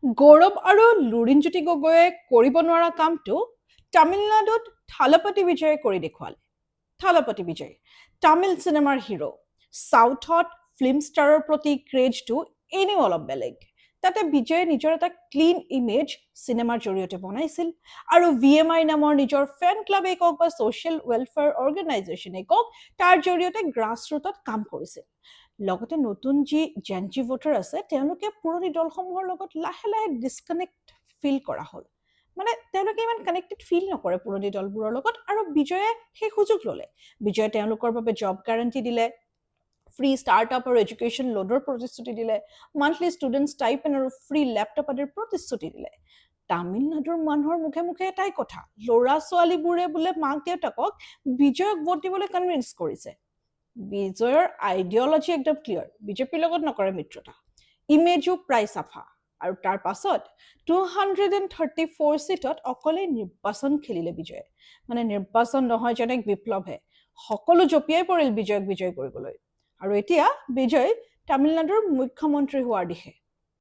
গৌৰৱ আৰু লুৰিণজ্যোতি গগৈয়ে কৰিব নোৱাৰা কামটো তামিলনাডুত থালাপতি বিজয়ে কৰি দেখুৱালে। থালাপতি বিজয় তামিল চিনেমাৰ হিৰো। সাউথত ফিল্ম ষ্টাৰৰ প্ৰতি ক্ৰেজটো এনেও অলপ বেলেগ। তাতে বিজয়ে নিজৰ এটা ক্লিন ইমেজ চিনেমাৰ জৰিয়তে বনাইছিল আৰু VMI নামৰ নিজৰ ফেন ক্লাবেই কওক বা ছ'চিয়েল ৱেলফেয়াৰ অৰ্গেনাইজেশ্যনেই কওক তাৰ জৰিয়তে গ্ৰাছৰুটত কাম কৰিছিল। লগতে নতুন যি জেনজি ভোটাৰ আছে তেওঁলোকে পুৰণি দলসমূহৰ লগত লাহে লাহে ডিছকানেক্ট ফিল কৰা হ'ল। মানে তেওঁলোকে ইমান কানেক্টেড ফিল নকৰে পুৰণি দলবোৰৰ লগত আৰু বিজয়ে সেই সুযোগ ল'লে। বিজয়ে তেওঁলোকৰ বাবে জব গ্যাৰাণ্টি দিলে, ফ্ৰী ষ্টাৰ্টআপ আৰু এডুকেশ্যন লোনৰ প্ৰতিশ্ৰুতি দিলে, মান্থলি ষ্টুডেণ্ট ষ্টাইপেণ্ড আৰু ফ্ৰী লেপটপ আদিৰ প্ৰতিশ্ৰুতি দিলে। তামিলনাডুৰ মানুহৰ মুখে মুখে এটাই কথা, ল'ৰা ছোৱালীবোৰে বোলে মাক দেউতাকক বিজয়ক ভোট দিবলৈ কনভিন্স কৰিছে। বিজয়ৰ আইডিঅলজি একদম ক্লিয়াৰ, বিজেপিৰ লগত নকৰে মিত্ৰতা, ইমেজো প্ৰায় চাফা। আৰু তাৰ পাছত 234 চিটত অকলে নিৰ্বাচন খেলিলে বিজয়ে। মানে নিৰ্বাচন নহয় যেন এক বিপ্লৱহে, সকলো জঁপিয়াই পৰিল বিজয়ক বিজয় কৰিবলৈ। আৰু এতিয়া বিজয় তামিলনাডুৰ মুখ্যমন্ত্ৰী হোৱাৰ দিশে।